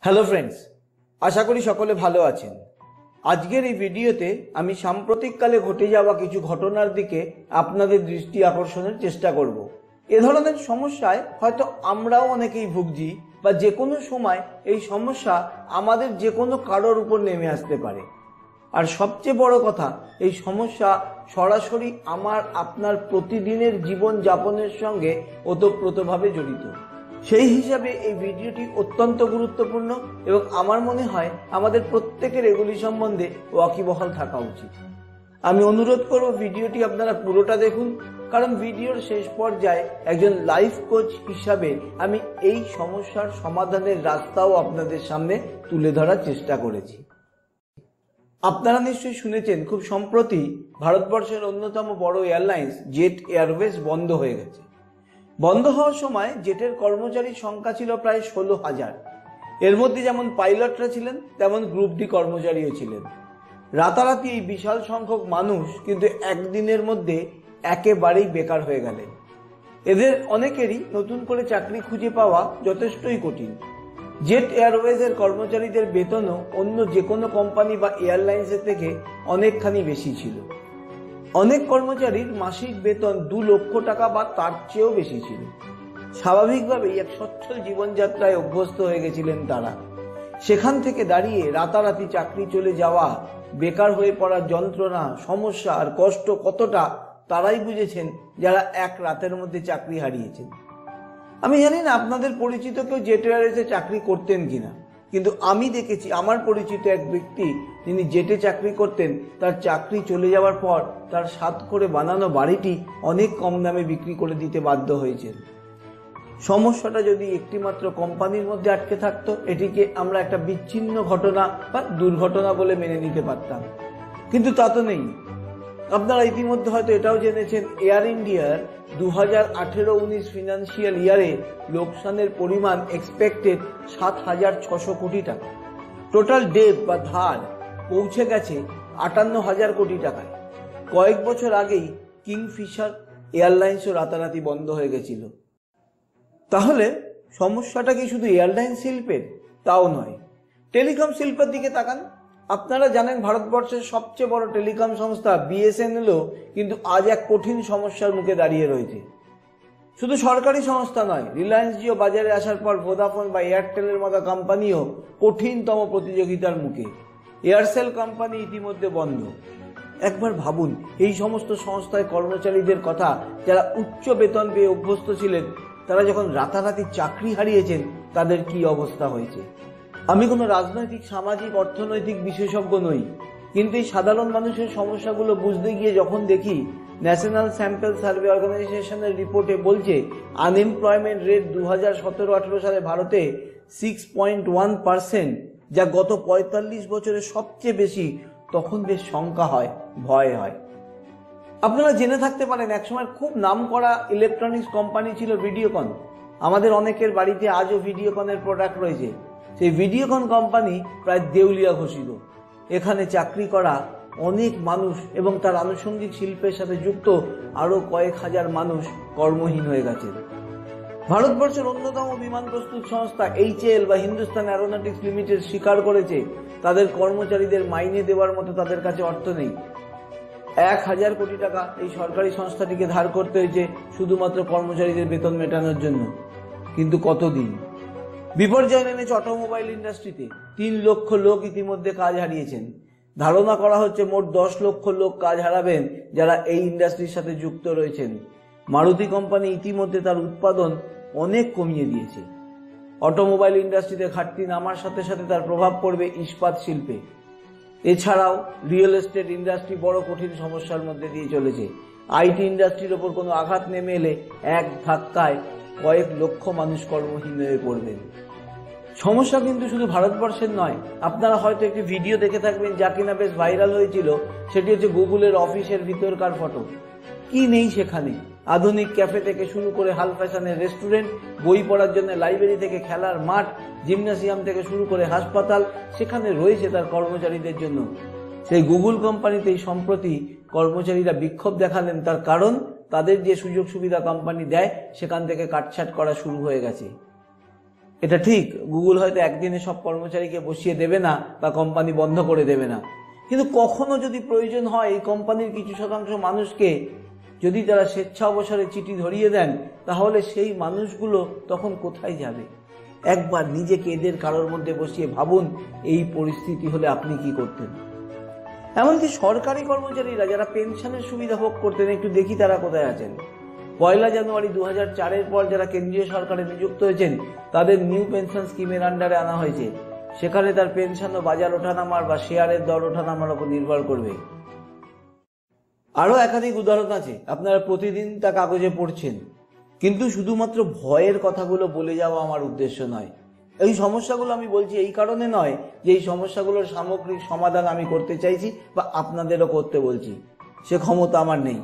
Hello friends, আশা করি সকলে ভালো আছেন। আজকের এই ভিডিওতে আমি সাম্প্রতিককালে ঘটে যাওয়া কিছু ঘটনার দিকে আপনাদের দৃষ্টি আকর্ষণের চেষ্টা করব। এ ধরনের সমস্যায় হয়তো আমরাও অনেকেই ভুগছি বা যে কোনো সময় এই সমস্যা আমাদের যে কোনো কারোর উপর নেমে আসতে পারে। আর সবচেয়ে বড় কথা, এই সমস্যা সরাসরি আমার আপনার প্রতিদিনের জীবন যাপনের সঙ্গে ওতপ্রোতভাবে জড়িত। সেই হিসাবে এই ভিডিওটি অত্যন্ত গুরুত্বপূর্ণ এবং আমার মনে হয় আমাদের প্রত্যেকের এগুলি সম্বন্ধে ওয়াকিবহাল থাকা উচিত। আমি অনুরোধ করব ভিডিওটি আপনারা পুরোটা দেখুন, কারণ ভিডিওর শেষ পর্যায়ে একজন লাইফ কোচ হিসাবে আমি এই সমস্যার সমাধানের রাস্তাও আপনাদের সামনে তুলে ধরার চেষ্টা করেছি। আপনারা নিশ্চয়ই শুনেছেন, খুব সম্প্রতি ভারতবর্ষের অন্যতম বড় এয়ারলাইন্স জেট এয়ারওয়েজ বন্ধ হয়ে গেছে। বন্ধ হওয়ার সময় জেটের কর্মচারীর সংখ্যা ছিল প্রায় 16,000। এর মধ্যে যেমন পাইলটরা ছিলেন, তেমন গ্রুপ ডি কর্মচারীও ছিলেন। রাতারাতি এই বিশাল সংখ্যক মানুষ কিন্তু একদিনের মধ্যে একেবারেই বেকার হয়ে গেলেন। এদের অনেকেরই নতুন করে চাকরি খুঁজে পাওয়া যথেষ্টই কঠিন। জেট এয়ারওয়েজের কর্মচারীদের বেতনও অন্য যে কোনো কোম্পানি বা এয়ারলাইন্সের থেকে অনেকখানি বেশি ছিল। অনেক কর্মচারীর মাসিক বেতন 2 লক্ষ টাকা বা তার চেয়েও বেশি ছিল। স্বাভাবিকভাবেই এক সচ্ছল জীবনযাত্রায় অভ্যস্ত হয়ে গেছিলেন তারা। সেখান থেকে দাঁড়িয়ে রাতারাতি চাকরি চলে যাওয়া, বেকার হয়ে পড়ার যন্ত্রণা, সমস্যা আর কষ্ট কতটা তারাই বুঝেছেন যারা এক রাতের মধ্যে চাকরি হারিয়েছেন। আমি জানি না আপনাদের পরিচিত কেউ জেট এয়ারওয়েজে চাকরি করতেন কিনা, কিন্তু আমি দেখেছি আমার পরিচিত এক ব্যক্তি, যিনি জেটে চাকরি করতেন, তার চাকরি চলে যাওয়ার পর তার সাত করে বানানো বাড়িটি অনেক কম দামে বিক্রি করে দিতে বাধ্য হয়েছেন। সমস্যাটা যদি একটিমাত্র কোম্পানির মধ্যে আটকে থাকতো, এটিকে আমরা একটা বিচ্ছিন্ন ঘটনা বা দুর্ঘটনা বলে মেনে নিতে পারতাম, কিন্তু তা তো নেই। আপনারা ইতিমধ্যে হয়তো এটাও জেনেছেন, এয়ার ইন্ডিয়ার 2018-19 ফিনান্সিয়াল ইয়ারে লোকসানের পরিমাণ এক্সপেক্টেড 7,600 কোটি টাকা। টোটাল ডেট বা ধার পৌঁছে গেছে 58,000 কোটি টাকায়। কয়েক বছর আগেই কিংফিশার এয়ারলাইন্সও রাতারাতি বন্ধ হয়ে গেছিল। তাহলে সমস্যাটা কি শুধু এয়ারলাইন শিল্পের? তাও নয়, টেলিকম শিল্পের দিকে তাকান। আপনারা জানেন ভারতবর্ষের সবচেয়ে বড় টেলিকম সংস্থা বিএসএনএলও কিন্তু আজ এক কঠিন সমস্যার মুখে দাঁড়িয়ে রয়েছে। শুধু সরকারি সংস্থা নয়, রিলায়েন্স জিও বাজারে আসার পর ভোদাফোন বা এয়ারটেলের মতো কোম্পানিও কঠিনতম প্রতিযোগিতার মুখে। এয়ারসেল কোম্পানি ইতিমধ্যে বন্ধ। একবার ভাবুন, এই সমস্ত সংস্থায় কর্মচারীদের কথা যারা উচ্চ বেতন পেয়ে অভ্যস্ত ছিলেন, তারা যখন রাতারাতি চাকরি হারিয়েছেন, তাদের কি অবস্থা হয়েছে। আমি কোনো রাজনৈতিক, সামাজিক, অর্থনৈতিক বিশেষজ্ঞ নই, কিন্তু এই সাধারণ মানুষের সমস্যাগুলো বুঝতে গিয়ে যখন দেখি ন্যাশনাল স্যাম্পল সার্ভে অর্গানাইজেশনের রিপোর্টে বলছে আনএমপ্লয়মেন্ট রেট 2017-18 সালে ভারতে 6.1%, যা গত 45 বছরের সবচেয়ে বেশি, তখন বেশ শঙ্কা হয়, ভয় হয়। আপনারা জেনে থাকতে পারেন, একসময় খুব নামকরা ইলেকট্রনিক্স কোম্পানি ছিল ভিডিওকন। আমাদের অনেকের বাড়িতে আজও ভিডিওকনের প্রোডাক্ট রয়েছে। সেই ভিডিওকন কোম্পানি প্রায় দেউলিয়া ঘোষিত। এখানে চাকরি করা অনেক মানুষ এবং তার আনুষঙ্গিক শিল্পের সাথে যুক্ত আরো কয়েক হাজার মানুষ কর্মহীন হয়ে গেছে। ভারতবর্ষের অন্যতম বিমান প্রস্তুত সংস্থা HAL বা হিন্দুস্তান অ্যারোনটিক্স লিমিটেড স্বীকার করেছে তাদের কর্মচারীদের মাইনে দেওয়ার মতো তাদের কাছে অর্থ নেই। 1,000 কোটি টাকা এই সরকারি সংস্থাটিকে ধার করতে হয়েছে শুধুমাত্র কর্মচারীদের বেতন মেটানোর জন্য। কিন্তু কতদিন? বিপর্যয় নেমেছে অটোমোবাইল ইন্ডাস্ট্রিতে। 3 লক্ষ লোক ইতিমধ্যে কাজ হারিয়েছেন। ধারণা করা হচ্ছে মোট 10 লক্ষ লোক কাজ হারাবেন যারা এই ইন্ডাস্ট্রির সাথে যুক্ত রয়েছেন। মারুতি কোম্পানি ইতিমধ্যে তার উৎপাদন অনেক কমিয়ে দিয়েছে। অটোমোবাইল ইন্ডাস্ট্রিতে ঘাটতি নামার সাথে সাথে তার প্রভাব পড়বে ইস্পাত শিল্পে। এছাড়াও রিয়েল এস্টেট ইন্ডাস্ট্রি বড় কঠিন সমস্যার মধ্যে দিয়ে চলেছে। আইটি ইন্ডাস্ট্রির ওপর কোনো আঘাত নেমে এলে এক ধাক্কায় কয়েক লক্ষ মানুষ কর্মহীন হয়ে পড়বেন। সমস্যা কিন্তু শুধু ভারতবর্ষের নয়। আপনারা হয়তো একটি ভিডিও দেখে থাকবেন যা কিনা বেশ ভাইরাল হয়েছিল। সেটি হচ্ছে গুগলের অফিসের ভিতরকার ফটো। কি নেই সেখানে? আধুনিক ক্যাফে থেকে শুরু করে হাল ফ্যাশনের রেস্টুরেন্ট, বই পড়ার জন্য লাইব্রেরি থেকে খেলার মাঠ, জিমনাসিয়াম থেকে শুরু করে হাসপাতাল, সেখানে রয়েছে তার কর্মচারীদের জন্য। সেই গুগল কোম্পানিতেই সম্প্রতি কর্মচারীরা বিক্ষোভ দেখালেন। তার কারণ, তাদের যে সুযোগ সুবিধা কোম্পানি দেয় সেখান থেকে কাটছাট করা শুরু হয়ে গেছে। এটা ঠিক, গুগল হয়তো একদিনে সব কর্মচারীকে বসিয়ে দেবে না বা কোম্পানি বন্ধ করে দেবে না, কিন্তু কখনো যদি প্রয়োজন হয় এই কোম্পানির কিছু শতাংশ মানুষকে যদি তারা স্বেচ্ছা অবসরে চিঠি ধরিয়ে দেন, তাহলে সেই মানুষগুলো তখন কোথায় যাবে? একবার নিজেকে এদের কারোর মধ্যে বসিয়ে ভাবুন, এই পরিস্থিতি হলে আপনি কি করতেন। এমনকি সরকারি কর্মচারীরা যারা পেনশনের সুবিধা ভোগ করতেন, একটু দেখি তারা কোথায় আছেন। 1 জানুয়ারি 2004-এর পর যারা কেন্দ্রীয় সরকারে নিযুক্ত হয়েছেন, তাদের নিউ পেনশন স্কিমের আন্ডারে আনা হয়েছে। সেখানে তার পেনশনও বাজার ওঠানামার বা শেয়ারের দর ওঠানামার উপর নির্ভর করবে। আরো একাধিক উদাহরণ আছে, আপনারা প্রতিদিন তা কাগজে পড়ছেন। কিন্তু শুধুমাত্র ভয়ের কথাগুলো বলে যাওয়া আমার উদ্দেশ্য নয়। এই সমস্যাগুলো আমি বলছি এই কারণে নয় যে এই সমস্যাগুলোর সামগ্রিক সমাধান আমি করতে চাইছি বা আপনাদেরও করতে বলছি, সে ক্ষমতা আমার নেই।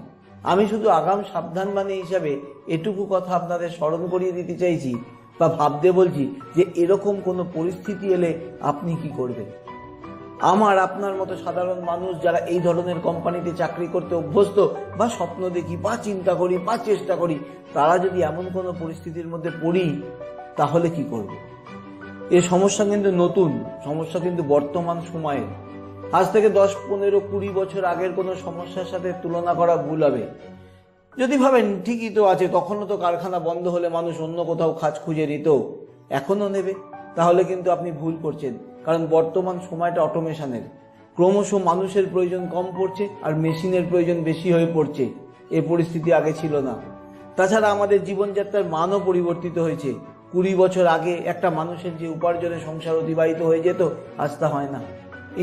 আমি শুধু আগাম সাবধানবাণী হিসাবে এটুকু কথা আপনাদের স্মরণ করিয়ে দিতে চাইছি বা ভাবতে বলছি যে এরকম কোনো পরিস্থিতি এলে আপনি কি করবেন। আমার আপনার মতো সাধারণ মানুষ যারা এই ধরনের কোম্পানিতে চাকরি করতে অভ্যস্ত বা স্বপ্ন দেখি বা চিন্তা করি বা চেষ্টা করি, তারা যদি এমন কোনো পরিস্থিতির মধ্যে পড়ি তাহলে কি করব। এ সমস্যা কিন্তু নতুন, সমস্যা কিন্তু বর্তমান সময়ের। আজ থেকে 10, 15, 20 বছর আগের কোনো সমস্যার সাথে তুলনা করা ভুল হবে। যদি ভাবেন ঠিকই তো আছে, তখনও তো কারখানা বন্ধ হলে মানুষ অন্য কোথাও কাজ খুঁজে নিত, এখনো নেবে, তাহলে কিন্তু আপনি ভুল করছেন। কারণ বর্তমান সময়টা অটোমেশনের, ক্রমশ মানুষের প্রয়োজন কম পড়ছে আর মেশিনের প্রয়োজন বেশি হয়ে পড়ছে। এ পরিস্থিতি আগে ছিল না। তাছাড়া আমাদের জীবনযাত্রার মানও পরিবর্তিত হয়েছে। 20 বছর আগে একটা মানুষের যে উপার্জনে সংসার অতিবাহিত হয়ে যেত, আজ তা হয় না।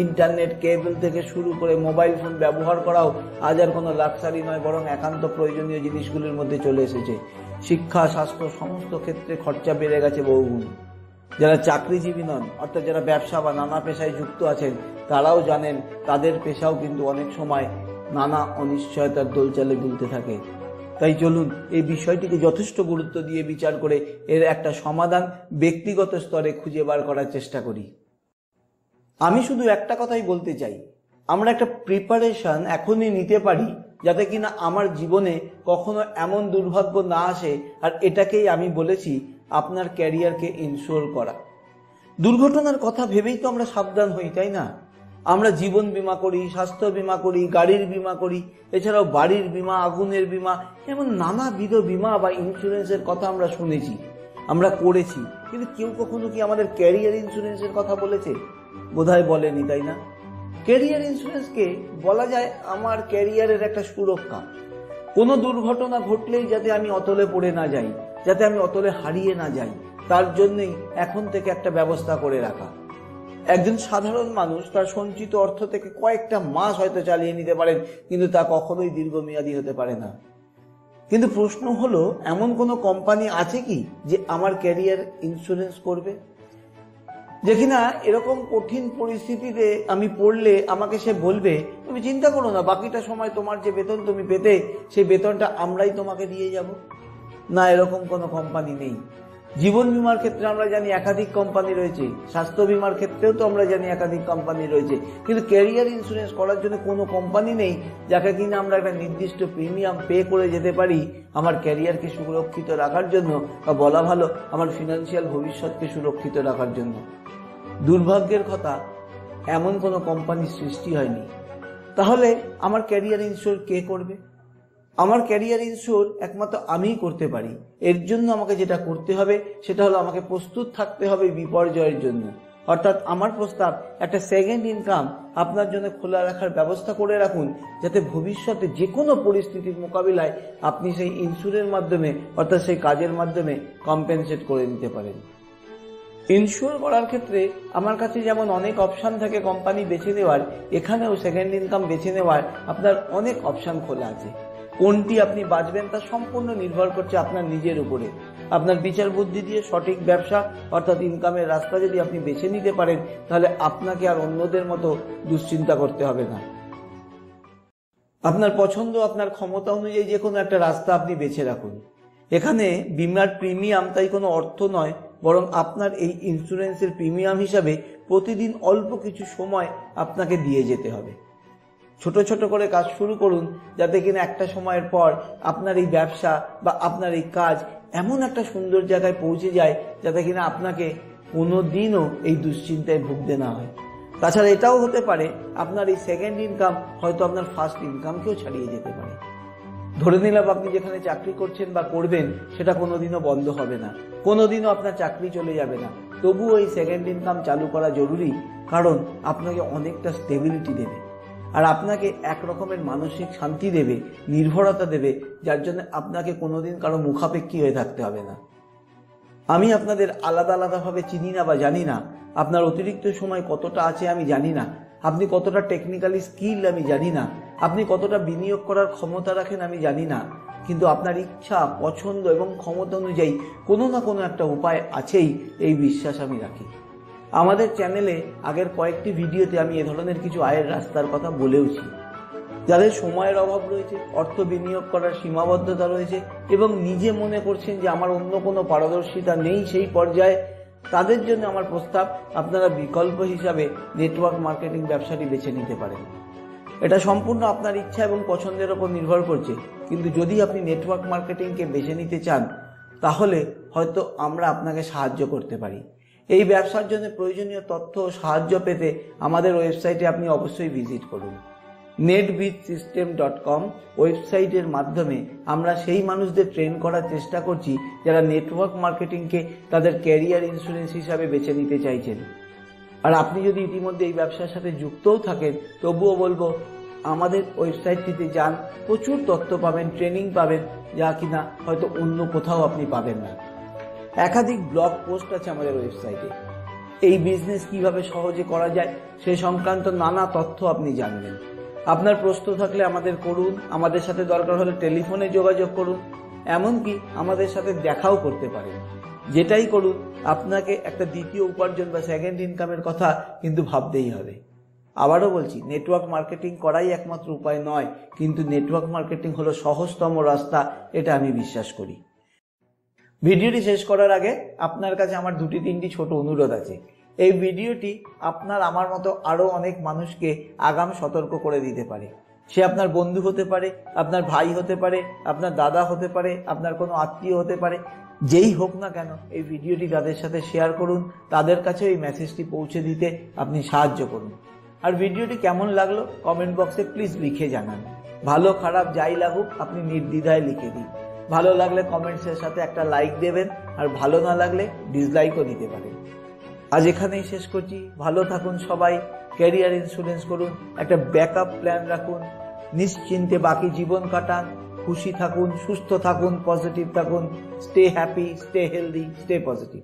ইন্টারনেট, কেবল থেকে শুরু করে মোবাইল ফোন ব্যবহার করাও আজ আর কোনো লাক্সারি নয়, বরং একান্ত প্রয়োজনীয় জিনিসগুলির মধ্যে চলে এসেছে। শিক্ষা, স্বাস্থ্য, সমস্ত ক্ষেত্রে খরচা বেড়ে গেছে বহুগুণ। যারা চাকরিজীবী নন, অর্থাৎ যারা ব্যবসা বা নানা পেশায় যুক্ত আছেন, তারাও জানেন তাদের পেশাও কিন্তু অনেক সময় নানা অনিশ্চয়তার দোলচালে দুলতে থাকে। তাই চলুন এই বিষয়টিকে যথেষ্ট গুরুত্ব দিয়ে বিচার করে এর একটা সমাধান ব্যক্তিগত স্তরে খুঁজে বার করার চেষ্টা করি। আমি শুধু একটা কথাই বলতে চাই, আমরা একটা প্রিপারেশন এখনই নিতে পারি যাতে কিনা আমার জীবনে কখনো এমন দুর্ভাগ্য না আসে। আর এটাকেই আমি বলেছি আপনার ক্যারিয়ারকে ইনশিওর করা। দুর্ঘটনার কথা ভেবেই তো আমরা সাবধান হই, তাই না? আমরা জীবন বীমা করি, স্বাস্থ্য বীমা করি, গাড়ির বীমা করি, এছাড়াও বাড়ির বীমা, আগুনের বীমা, এমন নানাবিধ বীমা বা ইন্স্যুরেন্সের কথা আমরা শুনেছি, আমরা করেছি। কিন্তু কেউ কখনো কি আমাদের ক্যারিয়ার ইন্স্যুরেন্সের কথা বলেছে? বোধহয় বলেনি, তাই না? ক্যারিয়ার ইন্স্যুরেন্সকে বলা যায় আমার ক্যারিয়ারের একটা সুরক্ষা। কোনো দুর্ঘটনা ঘটলেই যাতে আমি অতলে পড়ে না যাই, যাতে আমি অতলে হারিয়ে না যাই, তার জন্যই এখন থেকে একটা ব্যবস্থা করে রাখা। একজন সাধারণ মানুষ তার সঞ্চিত অর্থ থেকে কয়েকটা মাস হয়তো চালিয়ে নিতে পারেন, কিন্তু তা কখনোই দীর্ঘমেয়াদী হতে পারে না। কিন্তু প্রশ্ন হলো, এমন কোনো কোম্পানি আছে কি যে আমার ক্যারিয়ার ইন্স্যুরেন্স করবে? যে কিনা এরকম কঠিন পরিস্থিতিতে আমি পড়লে আমাকে সে বলবে, তুমি চিন্তা করো না, বাকিটা সময় তোমার যে বেতন তুমি পেতে, সেই বেতনটা আমরাই তোমাকে দিয়ে যাব। না, এরকম কোনো কোম্পানি নেই। জীবন বীমার ক্ষেত্রে আমরা জানি একাধিক কোম্পানি রয়েছে, স্বাস্থ্য বীমার ক্ষেত্রেও তো আমরা জানি একাধিক কোম্পানি রয়েছে, কিন্তু ক্যারিয়ার ইন্স্যুরেন্স করার জন্য কোনো কোম্পানি নেই যাকে কিনা আমরা একটা নির্দিষ্ট প্রিমিয়াম পে করে যেতে পারি আমার ক্যারিয়ারকে সুরক্ষিত রাখার জন্য, বা বলা ভালো আমার ফিনান্সিয়াল ভবিষ্যৎকে সুরক্ষিত রাখার জন্য। দুর্ভাগ্যের কথা, এমন কোনো কোম্পানির সৃষ্টি হয়নি। তাহলে আমার ক্যারিয়ার ইন্স্যুর কে করবে? আমার ক্যারিয়ার ইন্স্যুর একমাত্র আমিই করতে পারি। এর জন্য আমাকে যেটা করতে হবে সেটা হলো আমাকে প্রস্তুত থাকতে হবে বিপর্যয়ের জন্য। অর্থাৎ আমার প্রস্তাব, একটা সেকেন্ড ইনকাম আপনার জন্য খোলা রাখার ব্যবস্থা করে রাখুন, যাতে ভবিষ্যতে যে কোনো পরিস্থিতির মোকাবিলায় আপনি সেই ইন্স্যুরের মাধ্যমে, অর্থাৎ সেই কাজের মাধ্যমে কম্পেনসেট করে নিতে পারেন। ইন্স্যুর করার ক্ষেত্রে আমার কাছে যেমন অনেক অপশান থাকে কোম্পানি বেছে নেওয়ার, এখানেও সেকেন্ড ইনকাম বেছে নেওয়ার আপনার অনেক অপশান খোলা আছে। কোনটি আপনি বাঁচবেন তা সম্পূর্ণ নির্ভর করছে আপনার নিজের উপরে। আপনার বিচার বুদ্ধি দিয়ে সঠিক ব্যবসা অর্থাৎ ইনকামের রাস্তা যদি আপনি বেছে নিতে পারেন, তাহলে আপনাকে আর অন্যদের মতো দুশ্চিন্তা করতে হবে না। আপনার পছন্দ, আপনার ক্ষমতা অনুযায়ী যে কোনো একটা রাস্তা আপনি বেছে রাখুন। এখানে বীমার প্রিমিয়াম তাই কোনো অর্থ নয়, বরং আপনার এই ইন্স্যুরেন্সের প্রিমিয়াম হিসাবে প্রতিদিন অল্প কিছু সময় আপনাকে দিয়ে যেতে হবে। ছোট ছোট করে কাজ শুরু করুন, যাতে কিনা একটা সময়ের পর আপনার এই ব্যবসা বা আপনার এই কাজ এমন একটা সুন্দর জায়গায় পৌঁছে যায় যাতে কিনা আপনাকে কোনোদিনও এই দুশ্চিন্তায় ভুগতে না হয়। তাছাড়া এটাও হতে পারে আপনার এই সেকেন্ড ইনকাম হয়তো আপনার ফার্স্ট ইনকামকেও ছাড়িয়ে যেতে পারে। ধরে নিলাম আপনি যেখানে চাকরি করছেন বা করবেন সেটা কোনোদিনও বন্ধ হবে না, কোনোদিনও আপনার চাকরি চলে যাবে না, তবুও এই সেকেন্ড ইনকাম চালু করা জরুরি, কারণ আপনাকে অনেকটা স্টেবিলিটি দেবে আর আপনাকে এক রকমের মানসিক শান্তি দেবে, নির্ভরতা দেবে, যার জন্য আপনাকে কোনোদিন কারো মুখাপেক্ষী হয়ে থাকতে হবে না। আমি আপনাদের আলাদা আলাদাভাবে চিনি না বা জানি না, আপনার অতিরিক্ত সময় কতটা আছে আমি জানি না, আপনি কতটা টেকনিক্যালি স্কিল আমি জানি না, আপনি কতটা বিনিয়োগ করার ক্ষমতা রাখেন আমি জানি না, কিন্তু আপনার ইচ্ছা, পছন্দ এবং ক্ষমতা অনুযায়ী কোনো না কোনো একটা উপায় আছেই, এই বিশ্বাস আমি রাখি। আমাদের চ্যানেলে আগের কয়েকটি ভিডিওতে আমি এ ধরনের কিছু আয়ের রাস্তার কথা বলেওছি। যাদের সময়ের অভাব রয়েছে, অর্থ বিনিয়োগ করার সীমাবদ্ধতা রয়েছে এবং নিজে মনে করছেন যে আমার অন্য কোনো পারদর্শিতা নেই সেই পর্যায়ে, তাদের জন্য আমার প্রস্তাব, আপনারা বিকল্প হিসাবে নেটওয়ার্ক মার্কেটিং ব্যবসাটি বেছে নিতে পারেন। এটা সম্পূর্ণ আপনার ইচ্ছা এবং পছন্দের উপর নির্ভর করছে, কিন্তু যদি আপনি নেটওয়ার্ক মার্কেটিংকে বেছে নিতে চান তাহলে হয়তো আমরা আপনাকে সাহায্য করতে পারি। এই ব্যবসার জন্য প্রয়োজনীয় তথ্য ও সাহায্য পেতে আমাদের ওয়েবসাইটে আপনি অবশ্যই ভিজিট করুন। netbizsystem.com ওয়েবসাইটের মাধ্যমে আমরা সেই মানুষদের ট্রেন করার চেষ্টা করছি যারা নেটওয়ার্ক মার্কেটিংকে তাদের ক্যারিয়ার ইন্স্যুরেন্স হিসাবে বেছে নিতে চাইছেন। আর আপনি যদি ইতিমধ্যে এই ব্যবসার সাথে যুক্তও থাকেন, তবুও বলবো আমাদের ওয়েবসাইটটিতে যান, প্রচুর তথ্য পাবেন, ট্রেনিং পাবেন, যা কিনা হয়তো অন্য কোথাও আপনি পাবেন না। একাধিক ব্লগ পোস্ট আছে আমাদের ওয়েবসাইটে। এই বিজনেস কিভাবে সহজে করা যায় সে সংক্রান্ত নানা তথ্য আপনি জানবেন। আপনার প্রশ্ন থাকলে আমাদের করুন, আমাদের সাথে দরকার হলে টেলিফোনে যোগাযোগ করুন, এমনকি আমাদের সাথে দেখাও করতে পারেন। যেটাই করুন, আপনাকে একটা দ্বিতীয় উপার্জন বা সেকেন্ড ইনকামের কথা কিন্তু ভাবতেই হবে। আবারও বলছি, নেটওয়ার্ক মার্কেটিং করাই একমাত্র উপায় নয়, কিন্তু নেটওয়ার্ক মার্কেটিং হলো সহজতম রাস্তা, এটা আমি বিশ্বাস করি। ভিডিওটি শেষ করার আগে আপনার কাছে আমার 2-3টি ছোট অনুরোধ আছে। এই ভিডিওটি আপনার আমার মতো আরো অনেক মানুষকে আগাম সতর্ক করে দিতে পারে। সে আপনার বন্ধু হতে পারে, আপনার ভাই হতে পারে, আপনার দাদা হতে পারে, আপনার কোনো আত্মীয় হতে পারে, যেই হোক না কেন এই ভিডিওটি তাদের সাথে শেয়ার করুন, তাদের কাছে এই মেসেজটি পৌঁছে দিতে আপনি সাহায্য করুন। আর ভিডিওটি কেমন লাগলো কমেন্ট বক্সে প্লিজ লিখে জানান। ভালো খারাপ যাই লাগুক আপনি নির্দ্বিধায় লিখে দিন। ভালো লাগলে কমেন্টসের সাথে একটা লাইক দেবেন, আর ভালো না লাগলে ডিসলাইকও দিতে পারেন। আজ এখানেই শেষ করছি। ভালো থাকুন সবাই, ক্যারিয়ার ইন্স্যুরেন্স করুন, একটা ব্যাকআপ প্ল্যান রাখুন, নিশ্চিন্তে বাকি জীবন কাটান, খুশি থাকুন, সুস্থ থাকুন, পজিটিভ থাকুন। Stay happy, stay healthy, stay positive.